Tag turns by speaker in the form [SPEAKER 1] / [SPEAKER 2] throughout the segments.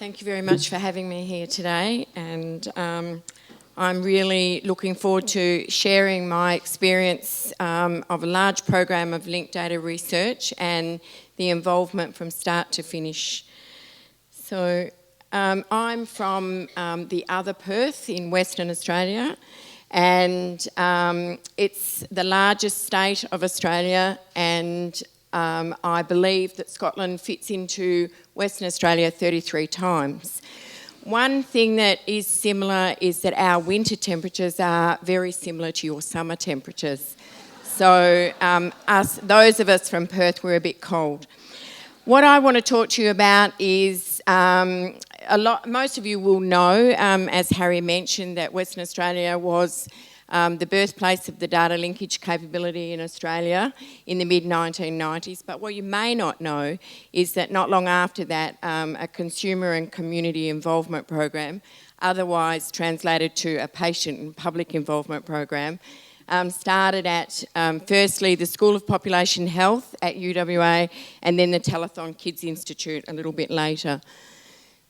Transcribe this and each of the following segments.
[SPEAKER 1] Thank you very much for having me here today, and I'm really looking forward to sharing my experience of a large program of linked data research and the involvement from start to finish. So I'm from the other Perth in Western Australia, and it's the largest state of Australia, and I believe that Scotland fits into Western Australia 33 times. One thing that is similar is that our winter temperatures are very similar to your summer temperatures. So those of us from Perth, we're a bit cold. What I want to talk to you about is most of you will know, as Harry mentioned, that Western Australia was the birthplace of the data linkage capability in Australia in the mid-1990s. But what you may not know is that not long after that, a consumer and community involvement program, otherwise translated to a patient and public involvement program, started at firstly the School of Population Health at UWA and then the Telethon Kids Institute a little bit later.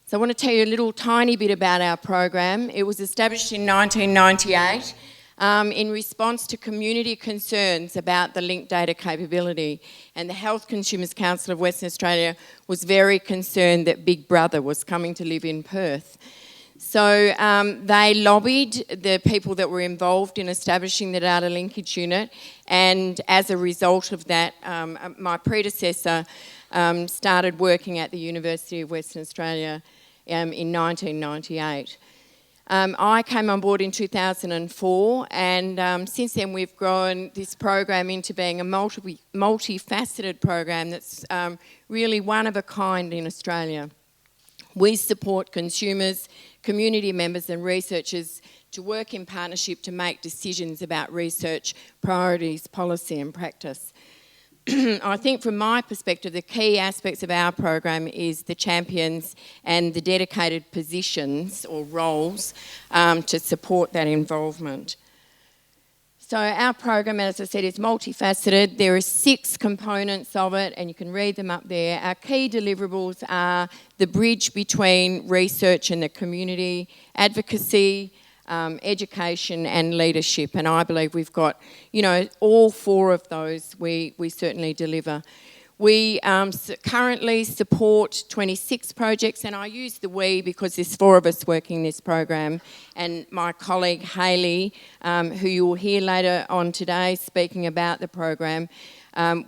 [SPEAKER 1] So I want to tell you a little tiny bit about our program. It was established in 1998 in response to community concerns about the linked data capability, and the Health Consumers Council of Western Australia was very concerned that Big Brother was coming to live in Perth. So they lobbied the people that were involved in establishing the data linkage unit, and as a result of that, my predecessor started working at the University of Western Australia in 1998. I came on board in 2004, and since then we've grown this program into being a multifaceted program that's really one of a kind in Australia. We support consumers, community members and researchers to work in partnership to make decisions about research, priorities, policy and practice. I think from my perspective, the key aspects of our program is the champions and the dedicated positions or roles to support that involvement. So our program, as I said, is multifaceted. There are 6 components of it, and you can read them up there. Our key deliverables are the bridge between research and the community, advocacy, education and leadership, and I believe we've got, all 4 of those we certainly deliver. We currently support 26 projects, and I use the we because there's 4 of us working this program, and my colleague Hayley, who you'll hear later on today speaking about the program.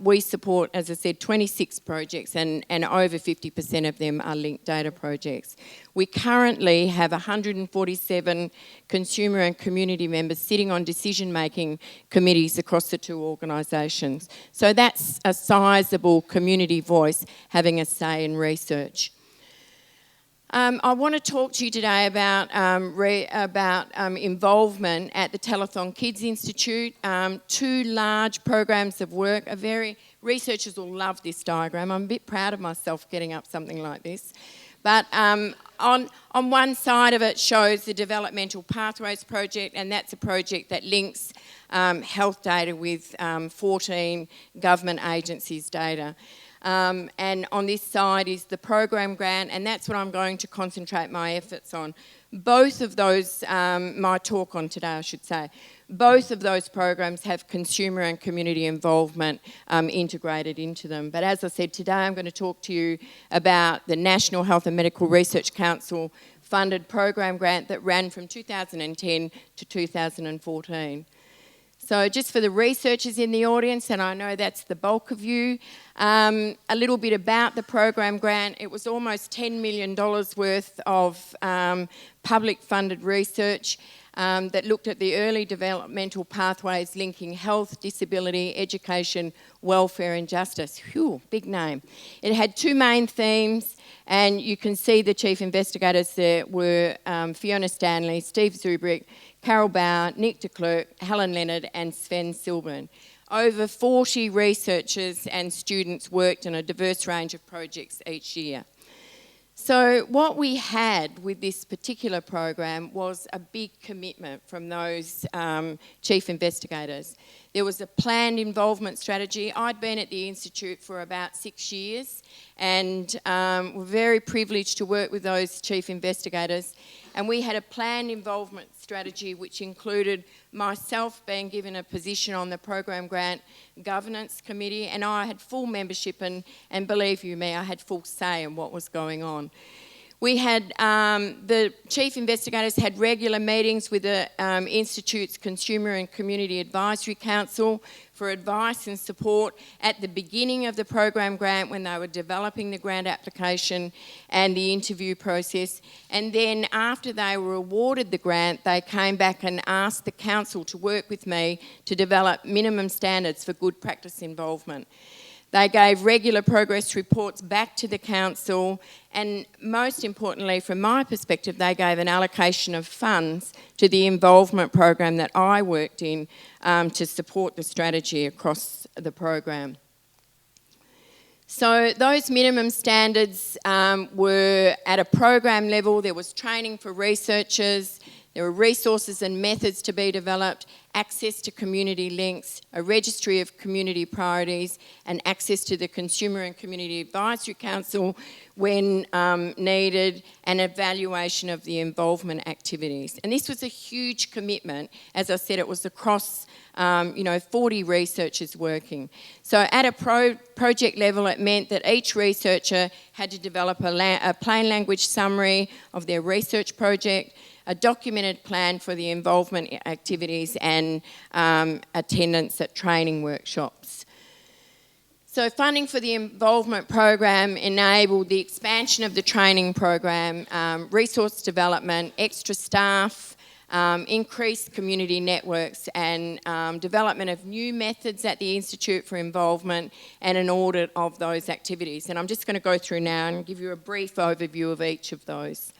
[SPEAKER 1] We support, as I said, 26 projects, and over 50% of them are linked data projects. We currently have 147 consumer and community members sitting on decision-making committees across the 2 organisations. So that's a sizable community voice having a say in research. I want to talk to you today about involvement at the Telethon Kids Institute. 2 large programs of work. Researchers will love this diagram. I'm a bit proud of myself getting up something like this. But on one side of it shows the Developmental Pathways project, and that's a project that links health data with 14 government agencies' data. And on this side is the program grant, and that's what I'm going to concentrate my efforts on. Both of those, my talk on today I should say, both of those programs have consumer and community involvement integrated into them. But as I said, today I'm going to talk to you about the National Health and Medical Research Council funded program grant that ran from 2010 to 2014. So just for the researchers in the audience, and I know that's the bulk of you, a little bit about the program grant. It was almost $10 million worth of public funded research that looked at the early developmental pathways linking health, disability, education, welfare and justice. Phew, big name. It had 2 main themes, and you can see the chief investigators there were Fiona Stanley, Steve Zubrick, Carol Bauer, Nick de Klerk, Helen Leonard and Sven Silburn. Over 40 researchers and students worked on a diverse range of projects each year. So what we had with this particular program was a big commitment from those chief investigators. There was a planned involvement strategy. I'd been at the Institute for about 6 years, and we're very privileged to work with those chief investigators. And we had a planned involvement strategy which included myself being given a position on the program grant governance committee, and I had full membership, and believe you me, I had full say in what was going on. We had, the chief investigators had regular meetings with the Institute's Consumer and Community Advisory Council for advice and support at the beginning of the program grant when they were developing the grant application and the interview process. And then after they were awarded the grant, they came back and asked the council to work with me to develop minimum standards for good practice involvement. They gave regular progress reports back to the council, and most importantly, from my perspective, they gave an allocation of funds to the involvement program that I worked in to support the strategy across the program. So those minimum standards were at a program level. There was training for researchers, there were resources and methods to be developed, access to community links, a registry of community priorities, and access to the Consumer and Community Advisory Council when needed, and evaluation of the involvement activities. And this was a huge commitment. As I said, it was across 40 researchers working. So at a project level, it meant that each researcher had to develop a plain language summary of their research project, a documented plan for the involvement activities, and attendance at training workshops. So funding for the involvement program enabled the expansion of the training program, resource development, extra staff, increased community networks, and development of new methods at the Institute for Involvement, and an audit of those activities. And I'm just going to go through now and give you a brief overview of each of those.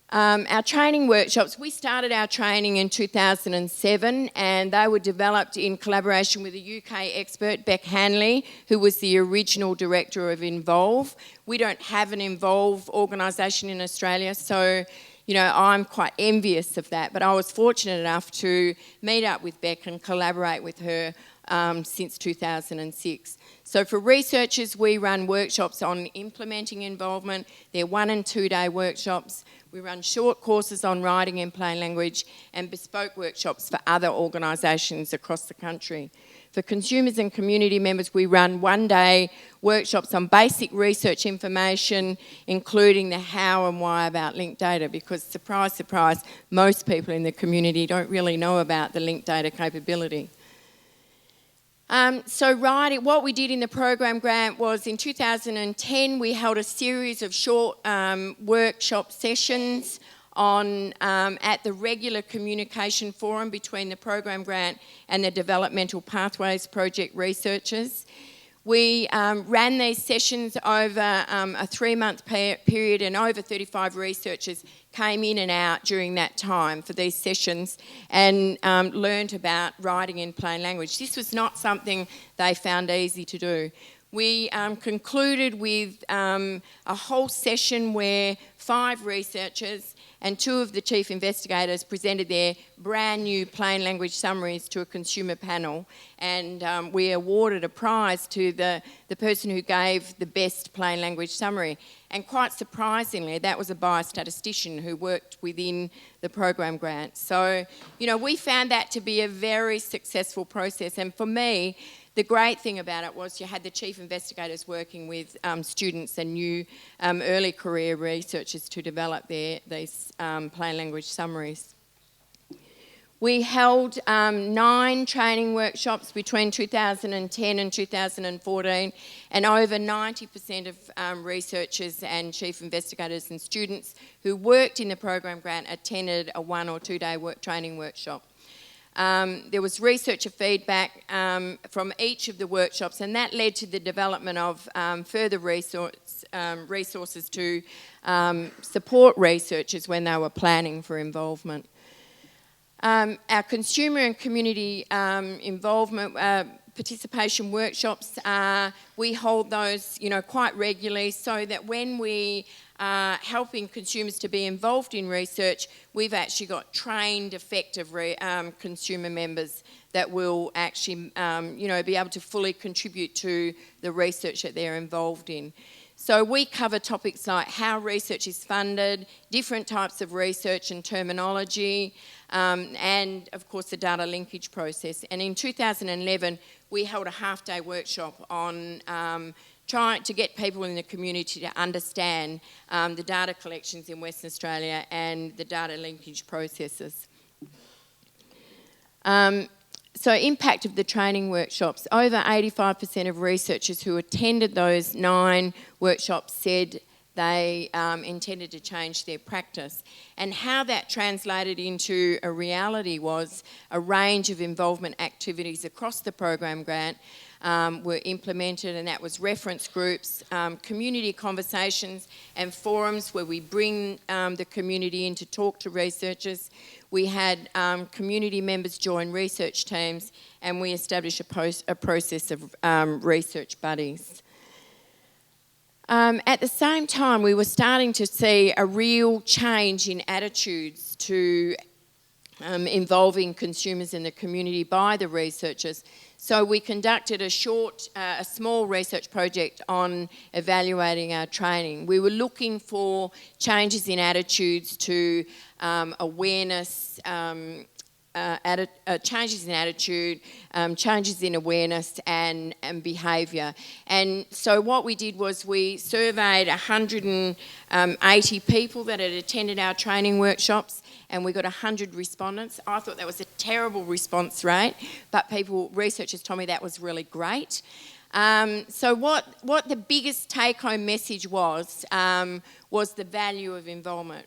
[SPEAKER 1] Our training workshops, we started our training in 2007, and they were developed in collaboration with a UK expert, Beck Hanley, who was the original director of Involve. We don't have an Involve organisation in Australia, so I'm quite envious of that, but I was fortunate enough to meet up with Beck and collaborate with her since 2006. So for researchers, we run workshops on implementing involvement. They're 1 and 2 day workshops. We run short courses on writing in plain language and bespoke workshops for other organisations across the country. For consumers and community members, we run 1 day workshops on basic research information, including the how and why about linked data, because surprise, surprise, most people in the community don't really know about the linked data capability. What we did in the program grant was in 2010 we held a series of short workshop sessions on at the regular communication forum between the program grant and the Developmental Pathways Project researchers. We ran these sessions over a 3-month period, and over 35 researchers came in and out during that time for these sessions and learnt about writing in plain language. This was not something they found easy to do. We concluded with a whole session where 5 researchers and 2 of the chief investigators presented their brand new plain language summaries to a consumer panel, and we awarded a prize to the person who gave the best plain language summary. And quite surprisingly, that was a biostatistician who worked within the program grant. So, we found that to be a very successful process, and for me, the great thing about it was you had the chief investigators working with students and new early career researchers to develop these plain language summaries. We held 9 training workshops between 2010 and 2014, and over 90% of researchers and chief investigators and students who worked in the program grant attended a 1 or 2 day training workshop. There was researcher feedback from each of the workshops, and that led to the development of further resources to support researchers when they were planning for involvement. Our consumer and community involvement participation workshops, we hold those, quite regularly, so that when we helping consumers to be involved in research, we've actually got trained, effective consumer members that will actually, be able to fully contribute to the research that they're involved in. So we cover topics like how research is funded, different types of research and terminology, and of course the data linkage process. And in 2011, we held a half-day workshop on trying to get people in the community to understand the data collections in Western Australia and the data linkage processes. So impact of the training workshops. Over 85% of researchers who attended those 9 workshops said they intended to change their practice. And how that translated into a reality was a range of involvement activities across the program grant were implemented, and that was reference groups, community conversations and forums where we bring the community in to talk to researchers. We had community members join research teams, and we established a process of research buddies. At the same time, we were starting to see a real change in attitudes to involving consumers in the community by the researchers. So we conducted a small research project on evaluating our training. We were looking for changes in attitudes to awareness, changes in attitude, changes in awareness and behaviour. And so what we did was we surveyed 180 people that had attended our training workshops, and we got 100 respondents. I thought that was a terrible response rate, but researchers told me that was really great. So what the biggest take-home message was the value of involvement.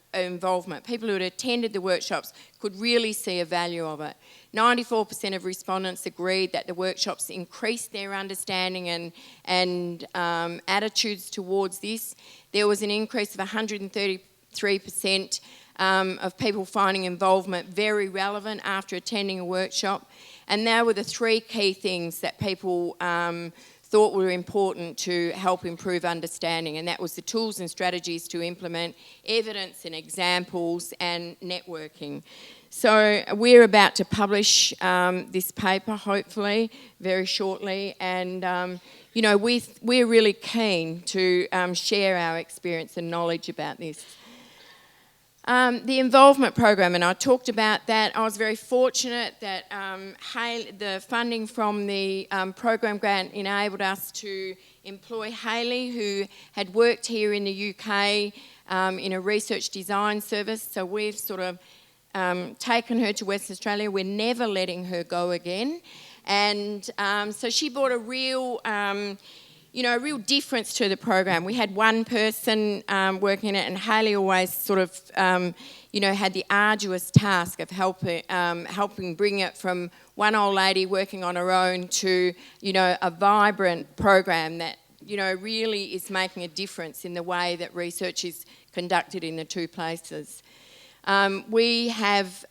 [SPEAKER 1] People who had attended the workshops could really see a value of it. 94% of respondents agreed that the workshops increased their understanding and attitudes towards this. There was an increase of 133% of people finding involvement very relevant after attending a workshop. And they were the 3 key things that people thought were important to help improve understanding, and that was the tools and strategies to implement, evidence and examples, and networking. So we're about to publish this paper, hopefully, very shortly, and we're really keen to share our experience and knowledge about this. The involvement program, and I talked about that. I was very fortunate that the funding from the program grant enabled us to employ Hayley, who had worked here in the UK in a research design service. So we've sort of taken her to Western Australia. We're never letting her go again. And so she brought a real difference to the program. We had one person working it, and Hayley always sort of, had the arduous task of helping bring it from one old lady working on her own to, a vibrant program that, really is making a difference in the way that research is conducted in the 2 places. We have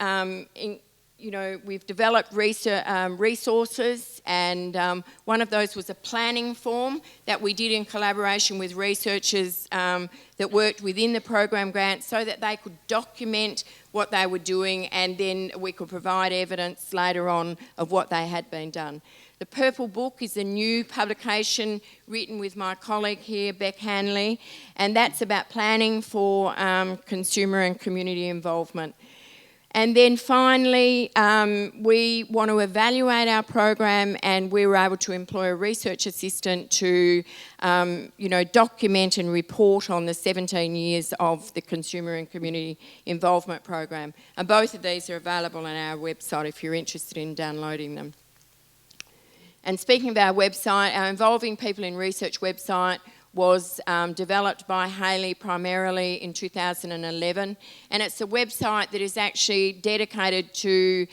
[SPEAKER 1] we've developed resources, and one of those was a planning form that we did in collaboration with researchers that worked within the program grant so that they could document what they were doing, and then we could provide evidence later on of what they had been done. The Purple Book is a new publication written with my colleague here, Beck Hanley, and that's about planning for consumer and community involvement. And then finally, we want to evaluate our program, and we were able to employ a research assistant to, document and report on the 17 years of the Consumer and Community Involvement Program. And both of these are available on our website if you're interested in downloading them. And speaking of our website, our Involving People in Research website was developed by Hayley primarily in 2011, and it's a website that is actually dedicated to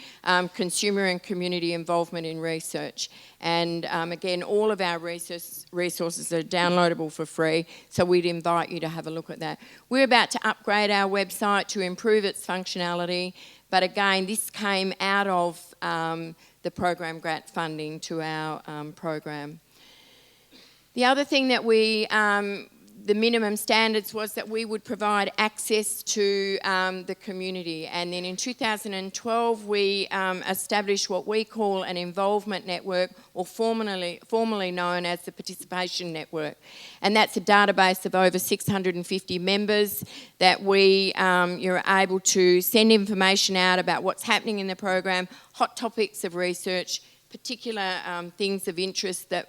[SPEAKER 1] consumer and community involvement in research. And again, all of our resources are downloadable for free, so we'd invite you to have a look at that. We're about to upgrade our website to improve its functionality, but again, this came out of the program grant funding to our program. The other thing that the minimum standards was that we would provide access to the community. And then in 2012, we established what we call an involvement network, or formerly known as the Participation Network. And that's a database of over 650 members that you're able to send information out about what's happening in the program, hot topics of research, particular things of interest that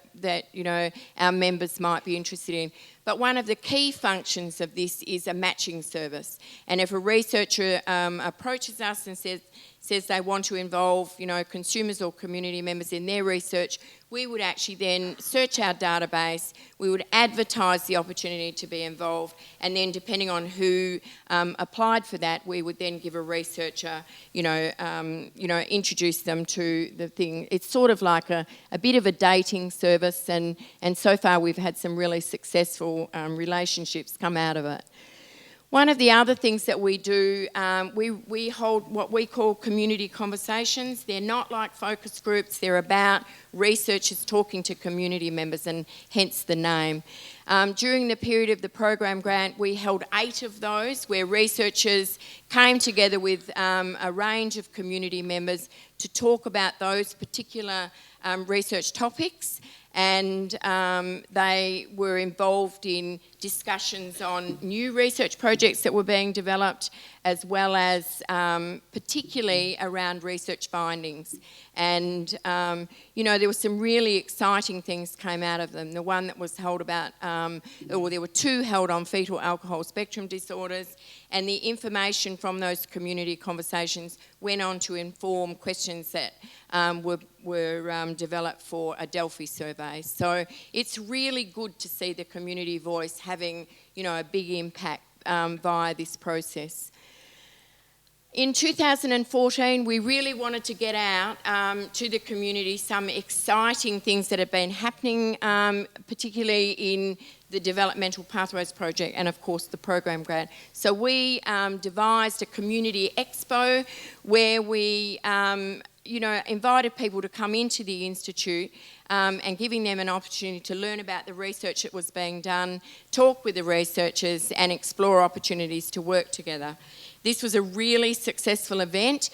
[SPEAKER 1] our members might be interested in. But one of the key functions of this is a matching service. And if a researcher approaches us and says they want to involve, consumers or community members in their research, we would actually then search our database, we would advertise the opportunity to be involved, and then depending on who applied for that, we would then give a researcher, introduce them to the thing. It's sort of like a bit of a dating service, and so far we've had some really successful relationships come out of it. One of the other things that we do, we hold what we call community conversations. They're not like focus groups, they're about researchers talking to community members, and hence the name. During the period of the program grant, we held 8 of those where researchers came together with a range of community members to talk about those particular research topics. And they were involved in discussions on new research projects that were being developed, as well as particularly around research findings. And, there were some really exciting things came out of them. The one that was held about, there were 2 held on fetal alcohol spectrum disorders, and the information from those community conversations went on to inform questions that were developed for a Delphi survey. So it's really good to see the community voice having, a big impact via this process. In 2014, we really wanted to get out to the community some exciting things that have been happening, particularly in the Developmental Pathways Project and, of course, the program grant. So we devised a community expo where we invited people to come into the Institute and giving them an opportunity to learn about the research that was being done, talk with the researchers and explore opportunities to work together. This was a really successful event.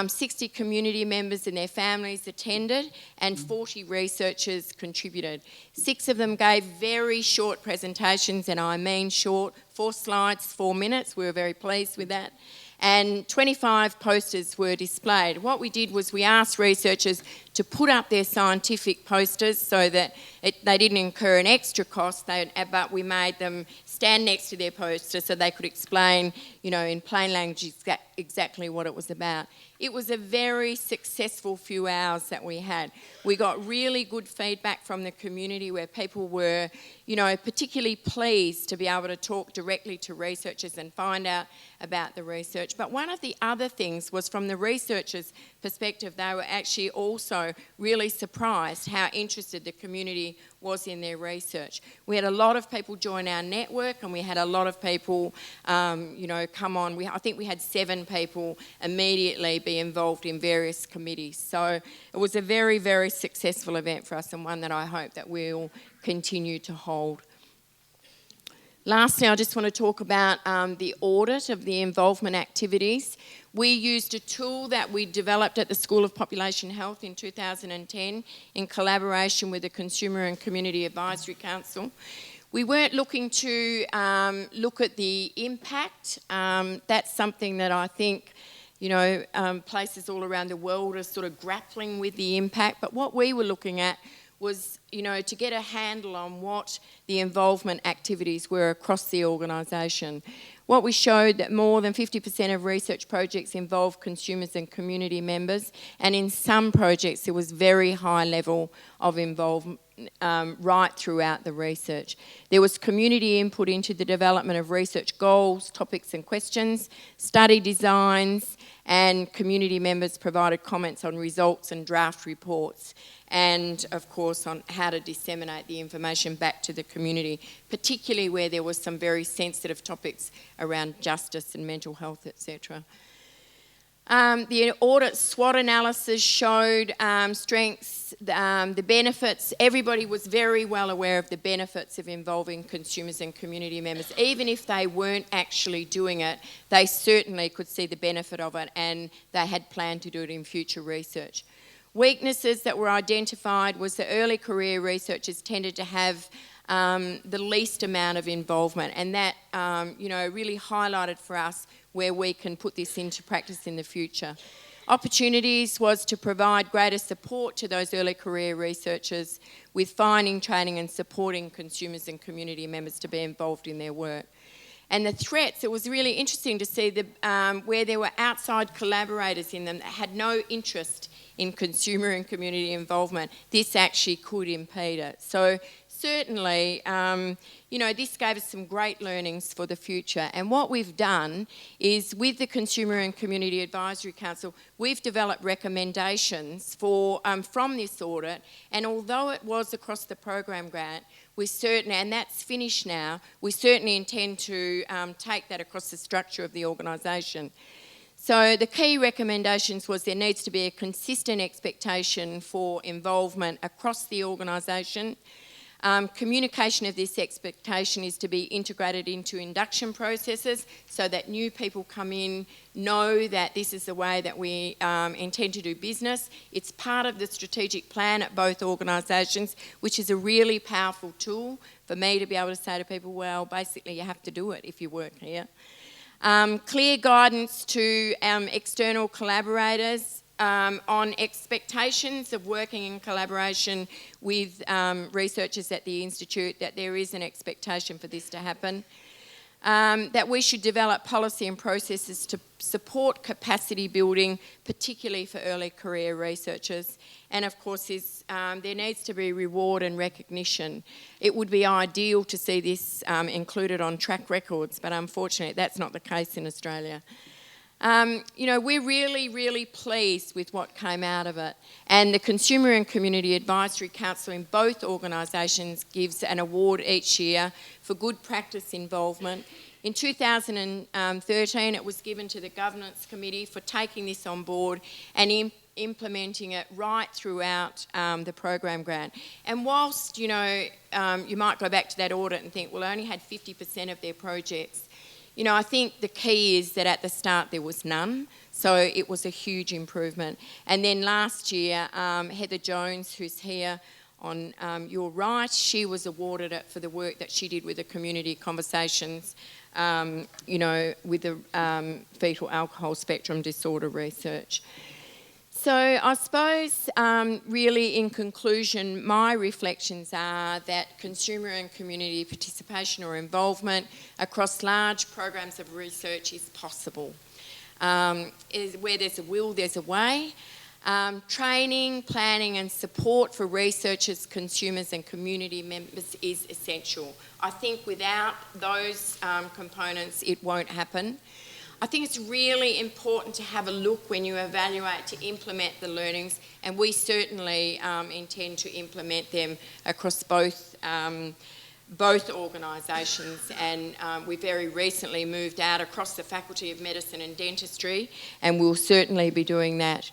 [SPEAKER 1] 60 community members and their families attended, and 40 researchers contributed. 6 of them gave very short presentations, and I mean short, 4 slides, 4 minutes. We were very pleased with that. And 25 posters were displayed. What we did was we asked researchers to put up their scientific posters so that they didn't incur an extra cost, but we made them stand next to their poster so they could explain, in plain language exactly what it was about. It was a very successful few hours that we had. We got really good feedback from the community where people were, particularly pleased to be able to talk directly to researchers and find out about the research. But one of the other things was, from the researchers' perspective, they were actually also really surprised how interested the community was in their research. We had a lot of people join our network, and we had a lot of people, come on. I think we had 7 people immediately be involved in various committees. So it was a very, very successful event for us, and one that I hope that we'll continue to hold. Lastly, I just want to talk about the audit of the involvement activities. We used a tool that we developed at the School of Population Health in 2010 in collaboration with the Consumer and Community Advisory Council. We weren't looking to look at the impact. That's something that I think, places all around the world are sort of grappling with the impact. But what we were looking at was, to get a handle on what the involvement activities were across the organisation. What we showed that more than 50% of research projects involved consumers and community members, and in some projects there was very high level of involvement right throughout the research. There was community input into the development of research goals, topics and questions, study designs, and community members provided comments on results and draft reports, and of course on how to disseminate the information back to the community, particularly where there was some very sensitive topics around justice and mental health, etc. The audit SWOT analysis showed strengths, the benefits. Everybody was very well aware of the benefits of involving consumers and community members. Even if they weren't actually doing it, they certainly could see the benefit of it, and they had planned to do it in future research. Weaknesses that were identified was that early career researchers tended to have the least amount of involvement, and that really highlighted for us where we can put this into practice in the future. Opportunities was to provide greater support to those early career researchers with finding, training and supporting consumers and community members to be involved in their work. And the threats, it was really interesting to see where there were outside collaborators in them that had no interest in consumer and community involvement. This actually could impede it. So certainly, this gave us some great learnings for the future. And what we've done is, with the Consumer and Community Advisory Council, we've developed recommendations from this audit. And although it was across the program grant, we certainly, and that's finished now, we certainly intend to take that across the structure of the organisation. So the key recommendations was there needs to be a consistent expectation for involvement across the organisation. Communication of this expectation is to be integrated into induction processes so that new people come in, know that this is the way that we intend to do business. It's part of the strategic plan at both organisations, which is a really powerful tool for me to be able to say to people, well, basically you have to do it if you work here. Clear guidance to external collaborators on expectations of working in collaboration with researchers at the Institute, that there is an expectation for this to happen. That we should develop policy and processes to support capacity building, particularly for early career researchers. And of course, there needs to be reward and recognition. It would be ideal to see this included on track records, but unfortunately that's not the case in Australia. We're really, really pleased with what came out of it. And the Consumer and Community Advisory Council in both organisations gives an award each year for good practice involvement. In 2013, it was given to the Governance Committee for taking this on board and implementing it right throughout the program grant. And whilst, you might go back to that audit and think, well, I only had 50% of their projects. I think the key is that at the start there was none, so it was a huge improvement. And then last year, Heather Jones, who's here on your right, she was awarded it for the work that she did with the community conversations, with the fetal alcohol spectrum disorder research. So I suppose, really in conclusion, my reflections are that consumer and community participation or involvement across large programs of research is possible. Where there's a will, there's a way. Training, planning and support for researchers, consumers and community members is essential. I think without those components, it won't happen. I think it's really important to have a look when you evaluate to implement the learnings, and we certainly intend to implement them across both organisations, and we very recently moved out across the Faculty of Medicine and Dentistry, and we'll certainly be doing that.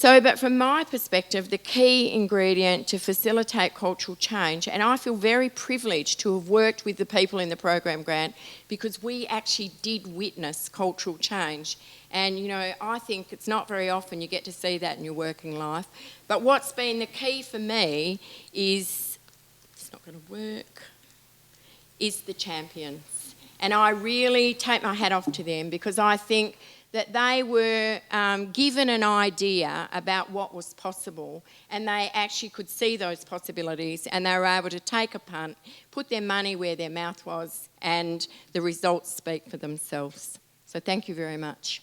[SPEAKER 1] But from my perspective, the key ingredient to facilitate cultural change, and I feel very privileged to have worked with the people in the program grant because we actually did witness cultural change. And, I think it's not very often you get to see that in your working life. But what's been the key for me is, it's not going to work, is the champions. And I really take my hat off to them because I think that they were given an idea about what was possible, and they actually could see those possibilities, and they were able to take a punt, put their money where their mouth was, and the results speak for themselves. So thank you very much.